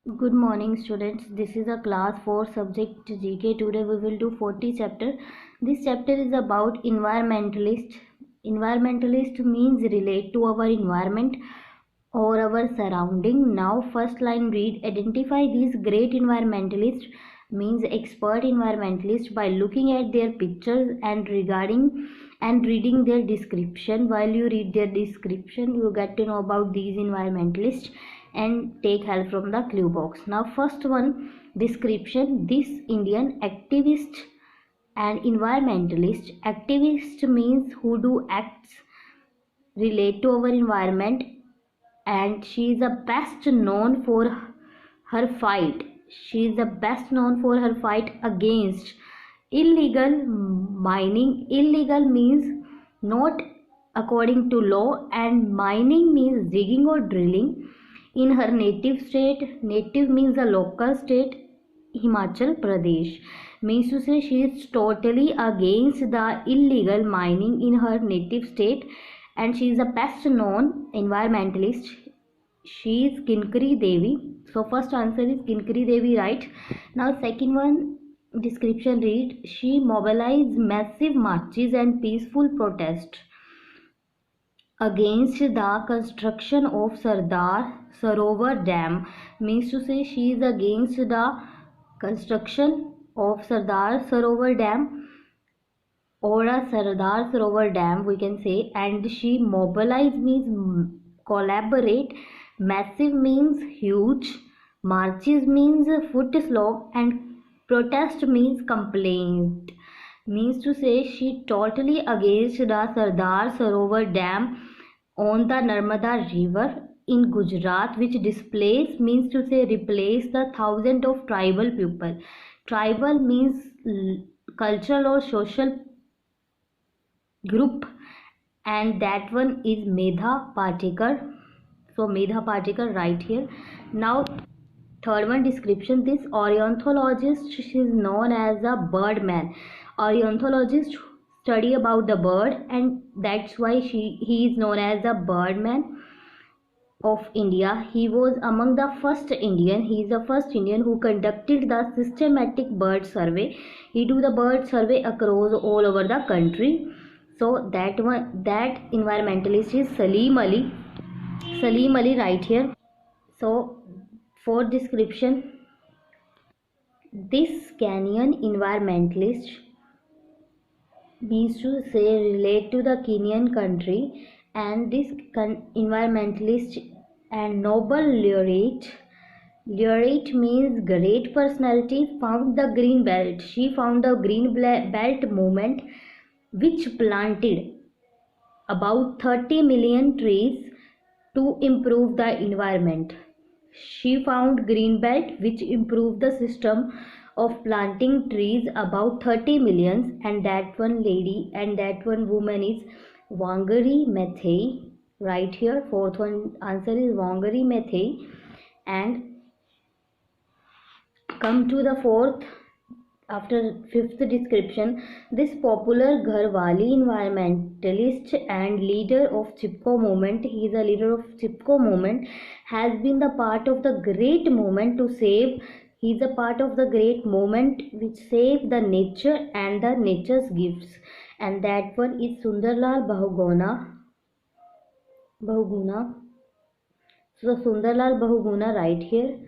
Good morning students. This is a class 4 subject GK. Today we will do 40 chapter. This chapter is about environmentalist. Environmentalist means relate to our environment or our surrounding. Now first line read, identify these great environmentalists means expert environmentalist by looking at their pictures and reading their description. While you read their description you get to know about these environmentalists and take help from the clue box. Now first one, description. This Indian activist and environmentalist. Activist means who do acts relate to our environment, and she is the best known for her fight. She is the best known for her fight against illegal mining. Illegal means not according to law, and mining means digging or drilling in her native state. Native means the local state, Himachal Pradesh. Means to say she is totally against the illegal mining in her native state, and she is the best known environmentalist. She is Kinkari Devi. So first answer is Kinkari Devi, right? Now second one, description read, she mobilized massive marches and peaceful protest against the construction of Sardar Sarovar Dam. Means to say she is against the construction of Sardar Sarovar Dam or a Sardar Sarovar Dam we can say. And she mobilize means collaborate, massive means huge, marches means foot slope, and protest means complaint. Means to say she totally against the Sardar Sarovar Dam on the Narmada river in Gujarat, which displace means to say replace the thousands of tribal people. Tribal means cultural or social group, and that one is Medha Patekar. So Medha Patekar right here. Now third one, description. This ornithologist is known as a birdman. Ornithologist study about the bird, and that's why he is known as the birdman of India. He was among the first Indian. He is the first Indian who conducted the systematic bird survey. He do the bird survey across all over the country. So that one, that environmentalist is Salim Ali. Salim Ali right here. So for description, this Kenyan environmentalist means to say relate to the Kenyan country, and this environmentalist and Nobel laureate. Laureate means great personality, found the green belt. She found the green belt movement which planted about 30 million trees to improve the environment. She found green belt which improved the system of planting trees about 30 millions, and that one lady and that one woman is Wangari Maathai right here. Fourth one answer is Wangari Maathai. And come to the fourth, after fifth description, this popular Gharwali environmentalist and leader of Chipko movement, he is a leader of Chipko movement, has been the part of the great movement to save. He is a part of the great movement which save the nature and the nature's gifts, and that one is Sundarlal Bahuguna. So Sundarlal Bahuguna right here.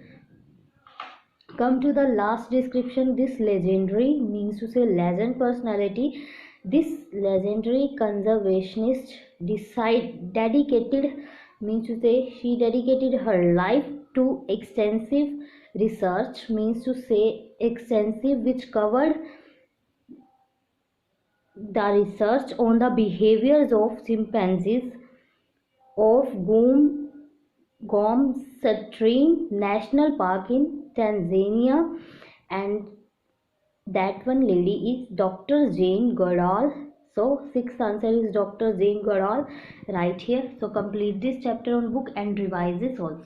Come to the last description. This legendary means to say legend personality. This legendary conservationist dedicated means to say she dedicated her life to extensive research, means to say extensive, which covered the research on the behaviors of chimpanzees of Gombe National Park in Tanzania, and that one lady is Dr. Jane Goodall. So sixth answer is Dr. Jane Goodall right here. So complete this chapter on book and revise this also.